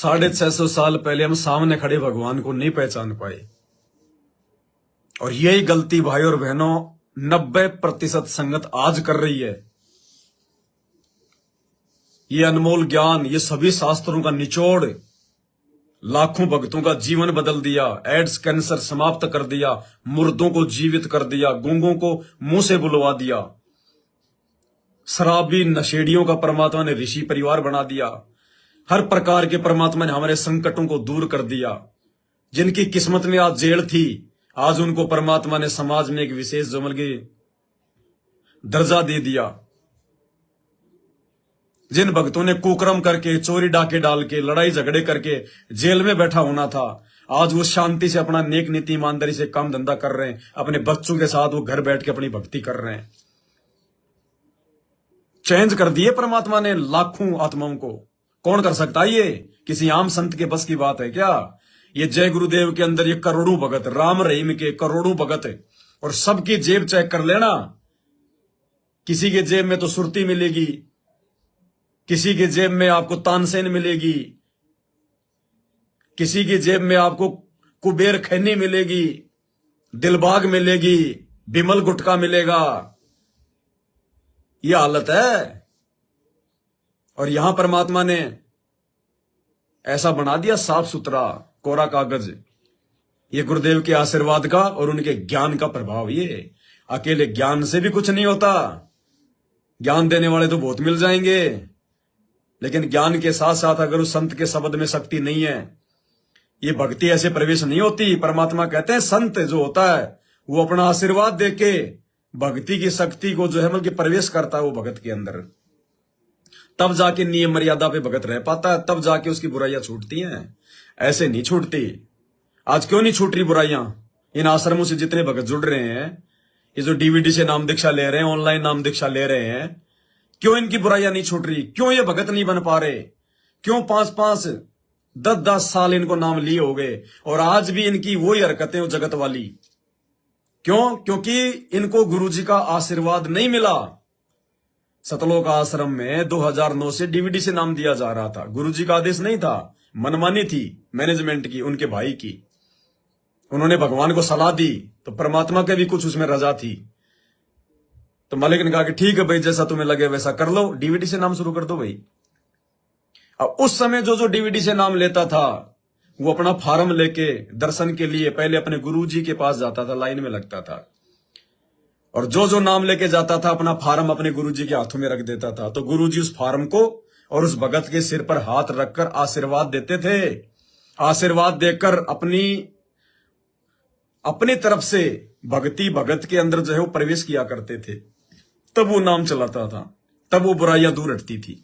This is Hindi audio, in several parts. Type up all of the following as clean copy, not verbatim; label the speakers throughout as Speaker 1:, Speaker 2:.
Speaker 1: 650 साल पहले हम सामने खड़े भगवान को नहीं पहचान पाए। और यही गलती भाई और बहनों 90% संगत आज कर रही है। ये अनमोल ज्ञान, ये सभी शास्त्रों का निचोड़ लाखों भक्तों का जीवन बदल दिया। एड्स कैंसर समाप्त कर दिया, मुर्दों को जीवित कर दिया, गूंगों को मुंह से बुलवा दिया, शराबी नशेड़ियों का परमात्मा ने ऋषि परिवार बना दिया। हर प्रकार के परमात्मा ने हमारे संकटों को दूर कर दिया। जिनकी किस्मत में आज जेल थी, आज उनको परमात्मा ने समाज में एक विशेष जमल की दर्जा दे दिया। जिन भक्तों ने कुकर्म करके, चोरी डाके डाल के, लड़ाई झगड़े करके जेल में बैठा होना था, आज वो शांति से अपना नेक नीति ईमानदारी से काम धंधा कर रहे हैं। अपने बच्चों के साथ वो घर बैठ के अपनी भक्ति कर रहे हैं। चेंज कर दिए परमात्मा ने लाखों आत्माओं को। कौन कर सकता है ये? किसी आम संत के बस की बात है क्या? ये जय गुरुदेव के अंदर ये करोड़ों भगत, राम रहीम के करोड़ों भगत है। और सबकी जेब चेक कर लेना, किसी के जेब में तो सुरती मिलेगी, किसी के जेब में आपको तानसेन मिलेगी, किसी की जेब में आपको कुबेर खैनी मिलेगी, दिलबाग मिलेगी, बिमल गुटका मिलेगा। यह हालत है। और यहां परमात्मा ने ऐसा बना दिया साफ सुथरा कोरा कागज। ये गुरुदेव के आशीर्वाद का और उनके ज्ञान का प्रभाव। ये अकेले ज्ञान से भी कुछ नहीं होता। ज्ञान देने वाले तो बहुत मिल जाएंगे, लेकिन ज्ञान के साथ साथ अगर उस संत के शब्द में शक्ति नहीं है, ये भक्ति ऐसे प्रवेश नहीं होती। परमात्मा कहते हैं संत जो होता है वो अपना आशीर्वाद देके भक्ति की शक्ति को जो है बल्कि प्रवेश करता है वो भगत के अंदर। तब जाके नियम मर्यादा पे भगत रह पाता है, तब जाके उसकी बुराइयां छूटती हैं। ऐसे नहीं छूटती। आज क्यों नहीं छूट रही बुराइयां? इन आश्रमों से जितने भगत जुड़ रहे हैं, ये जो डीवीडी से नाम दीक्षा ले रहे हैं, ऑनलाइन नाम दीक्षा ले रहे हैं, क्यों इनकी बुराइयां नहीं छूट रही? क्यों ये भगत नहीं बन पा रहे? क्यों 5-5, 10-10 साल इनको नाम लिए हो गए और आज भी इनकी वही हरकतें हो जगत वाली? क्यों? क्योंकि इनको गुरुजी का आशीर्वाद नहीं मिला। सतलोक आश्रम में 2009 से डीवीडी से नाम दिया जा रहा था। गुरुजी का आदेश नहीं था, मनमानी थी मैनेजमेंट की, उनके भाई की। उन्होंने भगवान को सलाह दी तो परमात्मा के भी कुछ उसमें रजा थी। तो मालिक ने कहा कि ठीक है भाई, जैसा तुम्हें लगे वैसा कर लो, डीवीडी से नाम शुरू कर दो भाई। अब उस समय जो डीवीडी से नाम लेता था वो अपना फार्म लेके दर्शन के लिए पहले अपने गुरुजी के पास जाता था, लाइन में लगता था। और जो नाम लेके जाता था अपना फार्म अपने गुरुजी के हाथों में रख देता था। तो गुरुजी उस फार्म को और उस भगत के सिर पर हाथ रखकर आशीर्वाद देते थे। आशीर्वाद देकर अपनी तरफ से भक्ति भगत के अंदर जो है वो प्रवेश किया करते थे। तब वो नाम चलाता था, तब वो बुराइयां दूर हटती थी।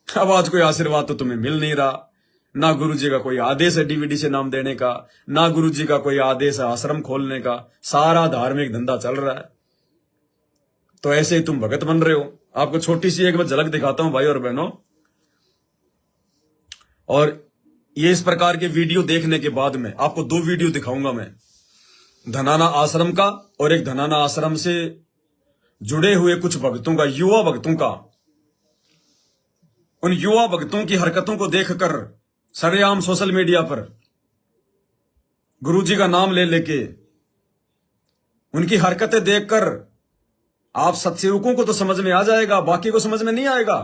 Speaker 1: अब आज कोई आशीर्वाद तो तुम्हें मिल नहीं रहा। ना गुरुजी का कोई आदेश है डीवीडी से नाम देने का, ना गुरुजी का कोई आदेश है आश्रम खोलने का। सारा धार्मिक धंधा चल रहा है। तो ऐसे ही तुम भगत बन रहे हो। आपको छोटी सी एक बार झलक दिखाता हूं भाई और बहनों। और ये इस प्रकार के वीडियो देखने के बाद में आपको 2 वीडियो दिखाऊंगा मैं, धनाना आश्रम का और एक धनाना आश्रम से जुड़े हुए कुछ भक्तों का, युवा भक्तों का। उन युवा भक्तों की हरकतों को देखकर सरेआम सोशल मीडिया पर गुरुजी का नाम ले लेके उनकी हरकतें देखकर आप सत्सेवकों को तो समझ में आ जाएगा, बाकी को समझ में नहीं आएगा,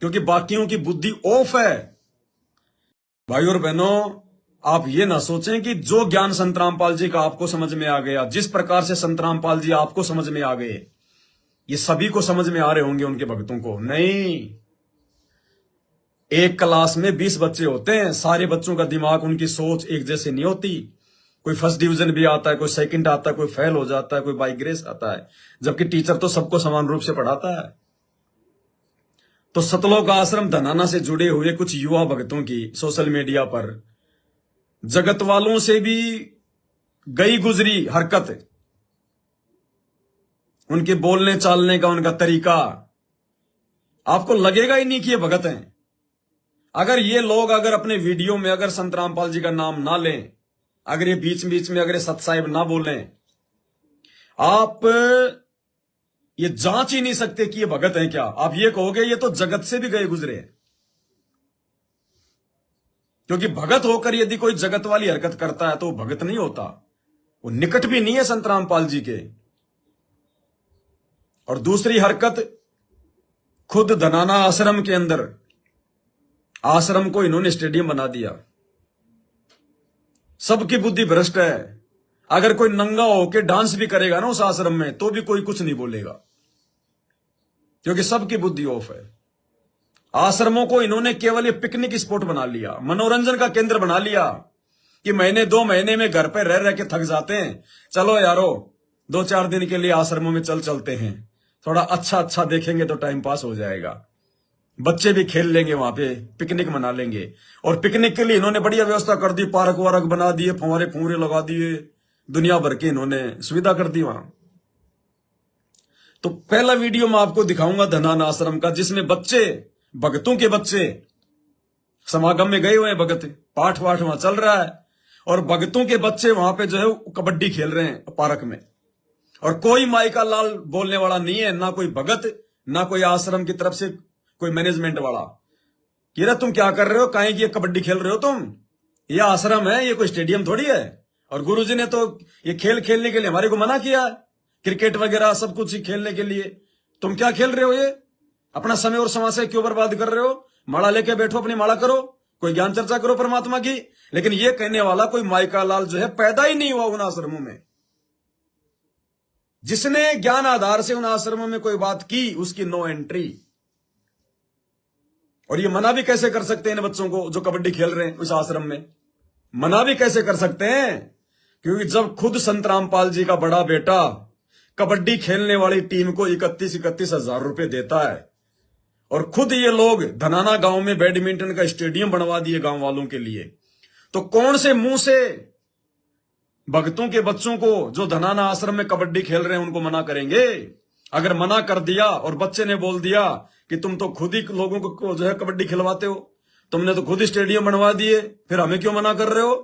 Speaker 1: क्योंकि बाकियों की बुद्धि ऑफ है। भाई और बहनों, आप ये ना सोचें कि जो ज्ञान संत रामपाल जी का आपको समझ में आ गया, जिस प्रकार से संत रामपाल जी आपको समझ में आ गए, ये सभी को समझ में आ रहे होंगे उनके भक्तों को। नहीं, एक क्लास में 20 बच्चे होते हैं। सारे बच्चों का दिमाग, उनकी सोच एक जैसे नहीं होती। कोई फर्स्ट डिवीजन भी आता है, कोई सेकंड आता है, कोई फेल हो जाता है, कोई बाई ग्रेस आता है, जबकि टीचर तो सबको समान रूप से पढ़ाता है। तो सतलोक आश्रम धनाना से जुड़े हुए कुछ युवा भक्तों की सोशल मीडिया पर जगत वालों से भी गई गुजरी हरकत, उनके बोलने चालने का उनका तरीका, आपको लगेगा ही नहीं कि ये भगत हैं। अगर ये लोग अगर अपने वीडियो में अगर संत रामपाल जी का नाम ना लें, अगर ये बीच बीच में अगर ये सत साहिब ना बोलें, आप ये जांच ही नहीं सकते कि ये भगत हैं क्या। आप ये कहोगे ये तो जगत से भी गए गुजरे हैं। क्योंकि भगत होकर यदि कोई जगत वाली हरकत करता है तो वो भगत नहीं होता, वो निकट भी नहीं है संत रामपाल जी के। और दूसरी हरकत, खुद धनाना आश्रम के अंदर, आश्रम को इन्होंने स्टेडियम बना दिया। सबकी बुद्धि भ्रष्ट है। अगर कोई नंगा होके डांस भी करेगा ना उस आश्रम में तो भी कोई कुछ नहीं बोलेगा, क्योंकि सबकी बुद्धि ऑफ है। आश्रमों को इन्होंने केवल ये पिकनिक स्पॉट बना लिया, मनोरंजन का केंद्र बना लिया कि महीने 2 महीने में घर पे रह रह के थक जाते हैं, चलो यारो 2-4 दिन के लिए आश्रमों में चलते हैं, थोड़ा अच्छा देखेंगे तो टाइम पास हो जाएगा, बच्चे भी खेल लेंगे वहां पे, पिकनिक मना लेंगे। और पिकनिक के लिए इन्होंने बढ़िया व्यवस्था कर दी, पार्क वार्क बना दिए, फुहारे लगा दिए, दुनिया भर की इन्होंने सुविधा कर दी वहां। तो पहला वीडियो मैं आपको दिखाऊंगा धनाना आश्रम का, जिसमें बच्चे, भगतों के बच्चे समागम में गए हुए हैं, भगत पाठ वाठ वहां चल रहा है और भगतों के बच्चे वहां पे जो है कबड्डी खेल रहे हैं पार्क में। और कोई माई का लाल बोलने वाला नहीं है, ना कोई भगत, ना कोई आश्रम की तरफ से कोई मैनेजमेंट वाला। कि तुम क्या कर रहे हो, काहे की ये कबड्डी खेल रहे हो तुम, ये आश्रम है, ये कोई स्टेडियम थोड़ी है। और गुरुजी ने तो ये खेल खेलने के लिए हमारे को मना किया है, क्रिकेट वगैरह सब कुछ खेलने के लिए। तुम क्या खेल रहे हो, ये अपना समय और समाज क्यों बर्बाद कर रहे हो? माला लेके बैठो, अपनी माला करो, कोई ज्ञान चर्चा करो परमात्मा की। लेकिन ये कहने वाला कोई माइका लाल जो है पैदा ही नहीं हुआ उन आश्रमों में। जिसने ज्ञान आधार से उन आश्रमों में कोई बात की, उसकी नो एंट्री। और ये मना भी कैसे कर सकते हैं इन बच्चों को जो कबड्डी खेल रहे हैं उस आश्रम में? मना भी कैसे कर सकते हैं? क्योंकि जब खुद संत रामपाल जी का बड़ा बेटा कबड्डी खेलने वाली टीम को 31 हजार रुपए देता है और खुद ये लोग धनाना गांव में बैडमिंटन का स्टेडियम बनवा दिए गांव वालों के लिए, तो कौन से मुंह से भक्तों के बच्चों को जो धनाना आश्रम में कबड्डी खेल रहे हैं उनको मना करेंगे? अगर मना कर दिया और बच्चे ने बोल दिया कि तुम तो खुद ही लोगों को जो है कबड्डी खिलवाते हो, तुमने तो खुद ही स्टेडियम बनवा दिए, फिर हमें क्यों मना कर रहे हो?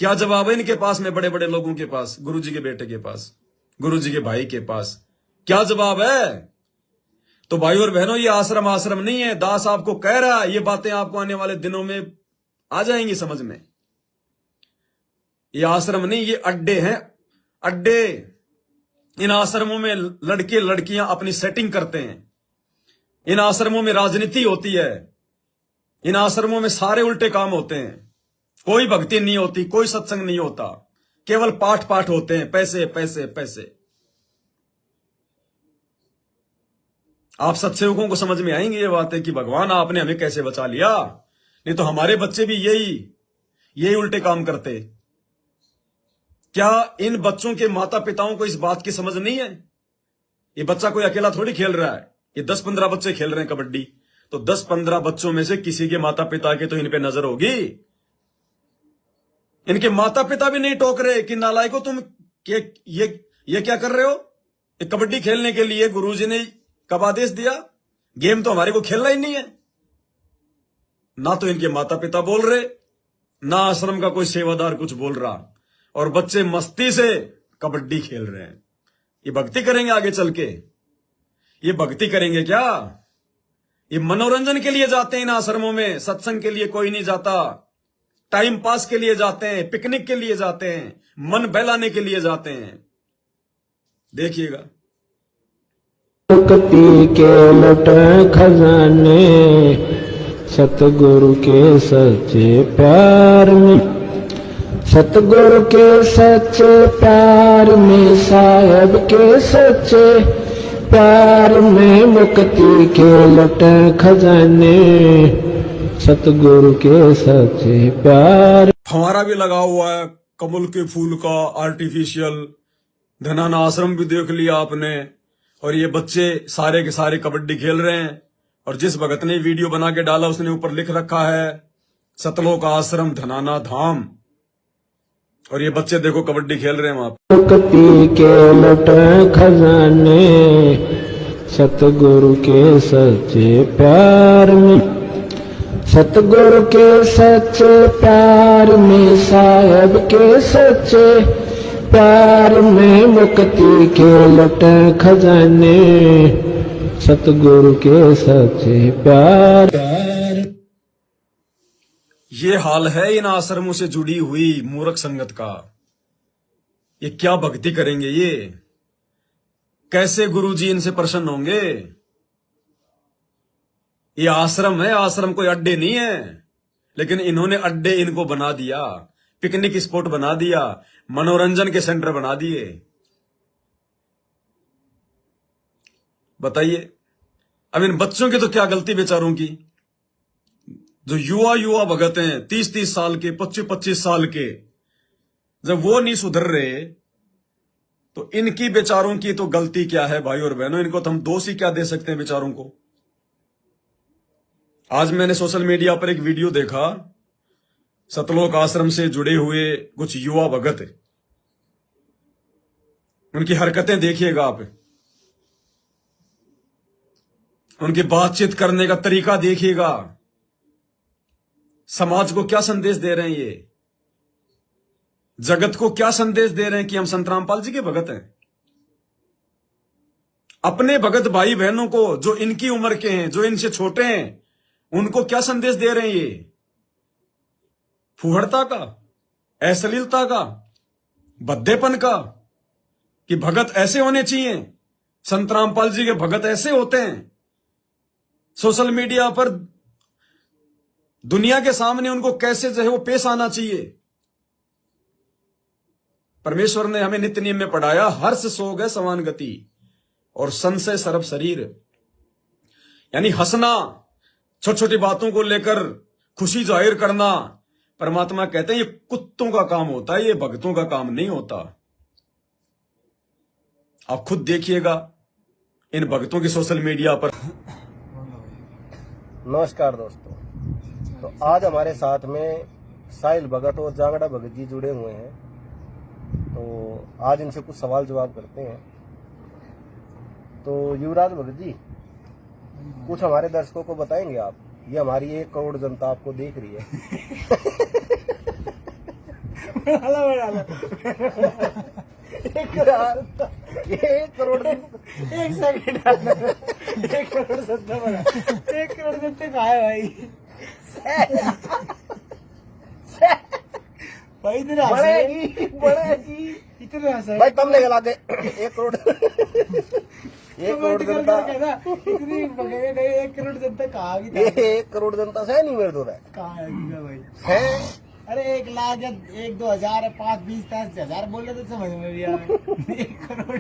Speaker 1: क्या जवाब है इनके पास में, बड़े बड़े लोगों के पास, गुरुजी के बेटे के पास, गुरुजी के भाई के पास क्या जवाब है? तो भाई और बहनों, ये आश्रम नहीं है। दास आपको कह रहा है, ये बातें आपको आने वाले दिनों में आ जाएंगी समझ में। ये आश्रम नहीं, ये अड्डे हैं, अड्डे। इन आश्रमों में लड़के लड़कियां अपनी सेटिंग करते हैं, इन आश्रमों में राजनीति होती है, इन आश्रमों में सारे उल्टे काम होते हैं। कोई भक्ति नहीं होती, कोई सत्संग नहीं होता, केवल पाठ होते हैं, पैसे पैसे पैसे। आप सत्सेवकों को समझ में आएंगे ये बात है कि भगवान आपने हमें कैसे बचा लिया, नहीं तो हमारे बच्चे भी यही उल्टे काम करते। क्या इन बच्चों के माता पिताओं को इस बात की समझ नहीं है? ये बच्चा कोई अकेला थोड़ी खेल रहा है, ये 10-15 बच्चे खेल रहे हैं कबड्डी, तो 10-15 बच्चों में से किसी के माता पिता के तो इन पे नजर होगी। इनके माता पिता भी नहीं टोक रहे कि नालायको तुम ये क्या कर रहे हो? कबड्डी खेलने के लिए गुरुजी ने कब आदेश दिया? गेम तो हमारे को खेलना ही नहीं है। ना तो इनके माता पिता बोल रहे, ना आश्रम का कोई सेवादार कुछ बोल रहा, और बच्चे मस्ती से कबड्डी खेल रहे हैं। ये भक्ति करेंगे आगे चल के? ये भक्ति करेंगे क्या? ये मनोरंजन के लिए जाते हैं इन आश्रमों में, सत्संग के लिए कोई नहीं जाता, टाइम पास के लिए जाते हैं, पिकनिक के लिए जाते हैं, मन बहलाने के लिए जाते हैं। देखिएगा।
Speaker 2: मुक्ति के लट खजाने सतगुरु के सच्चे प्यार में, सतगुरु के सच्चे प्यार में, साहब के सच्चे प्यार में, मुक्ति के लट खजाने सतगुरु के सच्चे प्यार।
Speaker 1: फवारा भी लगा हुआ है कमल के फूल का आर्टिफिशियल। धनाना आश्रम भी देख लिया आपने, और ये बच्चे सारे के सारे कबड्डी खेल रहे हैं। और जिस भगत ने वीडियो बना के डाला उसने ऊपर लिख रखा है सतलोक आश्रम धनाना धाम, और ये बच्चे देखो कबड्डी खेल रहे हैं वहां।
Speaker 2: मुक्ति के लट खजाने सतगुरु के सच्चे प्यार में, सतगुरु के सच्चे प्यार में, साहब के सच्चे प्यार में, मुक्ति के लट खजाने सतगुरु के सच्चे प्यार।
Speaker 1: ये हाल है इन आश्रमों से जुड़ी हुई मूर्ख संगत का। ये क्या भक्ति करेंगे, ये कैसे गुरुजी इनसे प्रसन्न होंगे। ये आश्रम है, आश्रम कोई अड्डे नहीं है, लेकिन इन्होंने अड्डे इनको बना दिया, पिकनिक स्पॉट बना दिया, मनोरंजन के सेंटर बना दिए। बताइए अब इन बच्चों की तो क्या गलती बेचारों की, जो युवा भगत हैं 30-30 साल के, 25-25 साल के, जब वो नहीं सुधर रहे तो इनकी बेचारों की तो गलती क्या है भाई और बहनों। इनको तो हम दोष ही क्या दे सकते हैं बेचारों को। आज मैंने सोशल मीडिया पर एक वीडियो देखा, सतलोक आश्रम से जुड़े हुए कुछ युवा भगत, उनकी हरकतें देखिएगा आप, उनकी बातचीत करने का तरीका देखिएगा। समाज को क्या संदेश दे रहे हैं ये, जगत को क्या संदेश दे रहे हैं कि हम संत रामपाल जी के भगत हैं। अपने भगत भाई बहनों को जो इनकी उम्र के हैं, जो इनसे छोटे हैं, उनको क्या संदेश दे रहे हैं ये, फुहड़ता का, अश्लीलता का, भद्देपन का, कि भगत ऐसे होने चाहिए, संत रामपाल जी के भगत ऐसे होते हैं। सोशल मीडिया पर दुनिया के सामने उनको कैसे जो है वो पेश आना चाहिए। परमेश्वर ने हमें नित्य नियम में पढ़ाया, हर्ष सोग है समान गति और संशय सर्व शरीर, यानी हंसना, छोटी छोटी बातों को लेकर खुशी जाहिर करना। परमात्मा कहते हैं ये कुत्तों का काम होता है, ये भक्तों का काम नहीं होता। आप खुद देखिएगा इन भक्तों की सोशल मीडिया पर।
Speaker 3: नमस्कार दोस्तों, तो आज हमारे साथ में साहिल भगत और जांगड़ा भगत जी जुड़े हुए हैं। तो आज इनसे कुछ सवाल जवाब करते हैं। तो युवराज भगत जी, कुछ हमारे दर्शकों को बताएंगे आप? ये हमारी 1 करोड़ जनता आपको देख रही है। 1 करोड़, एक सेकंड, 1 करोड़ जनता बना, 1 करोड़ जनता कहाँ है भाई? भाई इतना बढ़ेगी इतना भाई, कम नहीं गला दे। 1 करोड़, 1 करोड़ जनता, इतनी 1 करोड़ जनता कहाँ गई? 1 करोड़ जनता से नहीं मेरे दो है, कहाँ है भाई? है अरे 1 लाख या 1-2 हजार 5-20-10 हजार बोल रहे तो समझ में भी आ रहा। 1 करोड़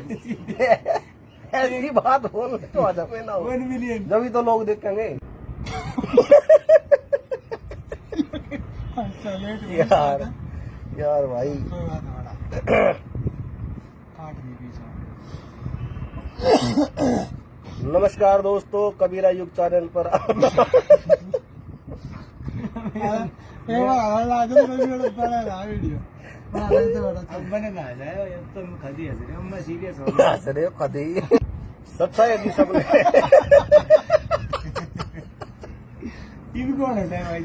Speaker 3: ऐसी बात बोल तो आधा में ना 1 मिलियन, जब तो लोग देखेंगे। यार भाई, नमस्कार दोस्तों, कबीरा युग चैनल पर सच्चा है सबने। कौन है भाई?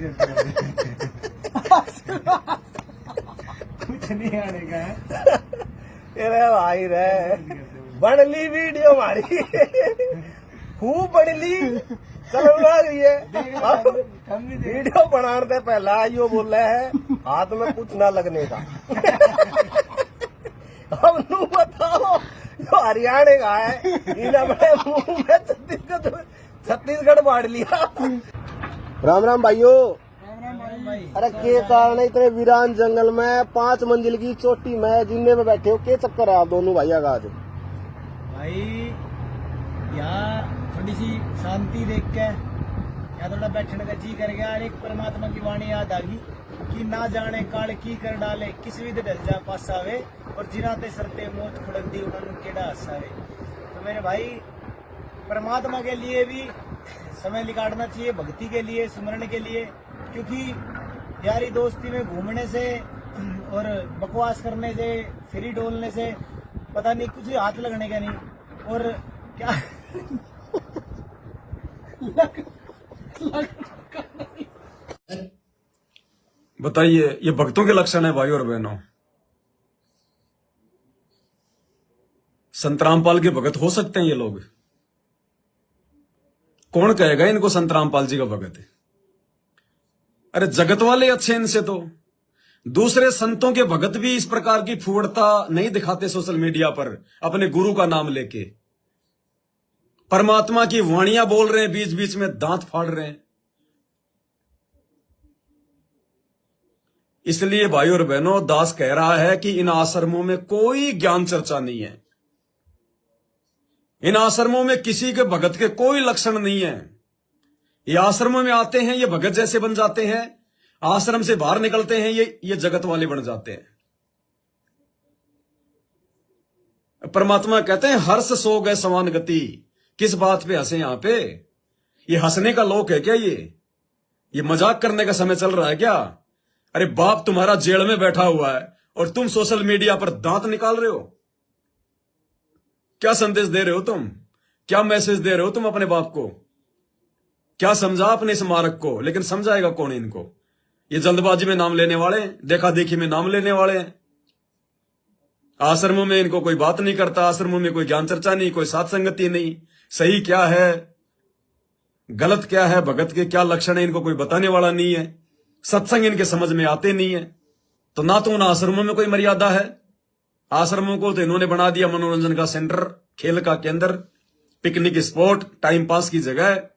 Speaker 3: कुछ नहीं आने का भाई रे, बन ली वीडियो हमारी, खूब बन ली, चलो लग रही है। वीडियो बनाने से पहला यो बोल रहे है हाथ में कुछ ना लगने का। अब नू बताओ, जो हरियाणा का है इन अपने मुंह में छत्तीसगढ़ बांट लिया। राम राम भाइयों। अरे के कारण इतने वीरान जंगल में 5 मंजिल की चोटी में जिन्ने में बैठे हो, के चक्कर है आप दोनों भैया का आज?
Speaker 4: भाई यहाँ थोड़ी सी शांति देख के यहाँ थोड़ा बैठने का जी कर गया। एक परमात्मा की वाणी याद आ गई कि ना जाने काल की कर डाले, किस विध डल जा पास आवे, और जिनाते सरते मौत खुड़क दी उन्होंने केड़ा हसावे। तो मेरे भाई, परमात्मा के लिए भी समय निकालना चाहिए, भक्ति के लिए, सुमरण के लिए, क्योंकि यारी दोस्ती में घूमने से और बकवास करने से, फ्री डोलने से पता नहीं कुछ हाथ लगने का नहीं। और क्या
Speaker 1: बताइए, ये भक्तों के लक्षण है भाई और बहनों। संत रामपाल के भगत हो सकते हैं ये लोग? कौन कहेगा इनको संत रामपाल जी का भगत है? अरे जगत वाले अच्छे इनसे तो। दूसरे संतों के भगत भी इस प्रकार की फूहड़ता नहीं दिखाते सोशल मीडिया पर अपने गुरु का नाम लेके। परमात्मा की वाणियां बोल रहे हैं, बीच बीच में दांत फाड़ रहे हैं। इसलिए भाई और बहनों, दास कह रहा है कि इन आश्रमों में कोई ज्ञान चर्चा नहीं है। इन आश्रमों में किसी के भगत के कोई लक्षण नहीं है। ये आश्रमों में आते हैं, ये भगत जैसे बन जाते हैं। आश्रम से बाहर निकलते हैं, ये जगत वाले बन जाते हैं। परमात्मा कहते हैं हर्ष सो गए समान गति। किस बात पे हंसे यहां पे? ये हंसने का लोक है क्या? ये मजाक करने का समय चल रहा है क्या? अरे बाप तुम्हारा जेल में बैठा हुआ है और तुम सोशल मीडिया पर दांत निकाल रहे हो। क्या संदेश दे रहे हो तुम? क्या मैसेज दे रहे हो तुम अपने बाप को? क्या समझा अपने स्मारक को? लेकिन समझाएगा कौन इनको? ये जल्दबाजी में नाम लेने वाले, देखा देखी में नाम लेने वाले हैं। आश्रमों में इनको कोई बात नहीं करता, आश्रमों में कोई ज्ञान चर्चा नहीं, कोई साथ संगति नहीं। सही क्या है, गलत क्या है, भगत के क्या लक्षण है, इनको कोई बताने वाला नहीं है। सत्संग इनके समझ में आते नहीं है। तो ना तो उन आश्रमों में कोई मर्यादा है। आश्रमों को तो इन्होंने बना दिया मनोरंजन का सेंटर, खेल का केंद्र, पिकनिक स्पॉट, टाइम पास की जगह।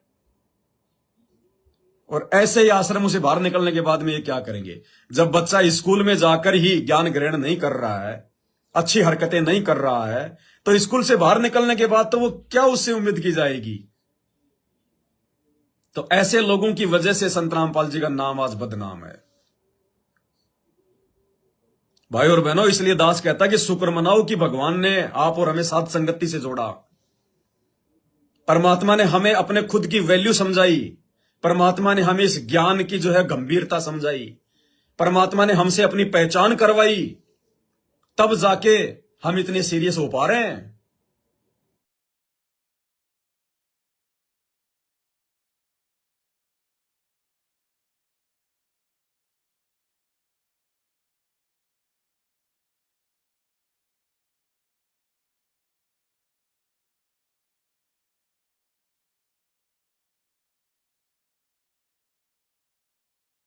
Speaker 1: और ऐसे ही आश्रमों से बाहर निकलने के बाद में ये क्या करेंगे? जब बच्चा स्कूल में जाकर ही ज्ञान ग्रहण नहीं कर रहा है, अच्छी हरकतें नहीं कर रहा है, तो स्कूल से बाहर निकलने के बाद तो वो क्या उससे उम्मीद की जाएगी? तो ऐसे लोगों की वजह से संत रामपाल जी का नाम आज बदनाम है। भाई और बहनों, इसलिए दास कहता है कि शुक्र मनाओ कि भगवान ने आप और हमें साथ संगति से जोड़ा। परमात्मा ने हमें अपने खुद की वैल्यू समझाई। परमात्मा ने हमें इस ज्ञान की जो है गंभीरता समझाई। परमात्मा ने हमसे अपनी पहचान करवाई। तब जाके हम इतने सीरियस हो पा रहे हैं।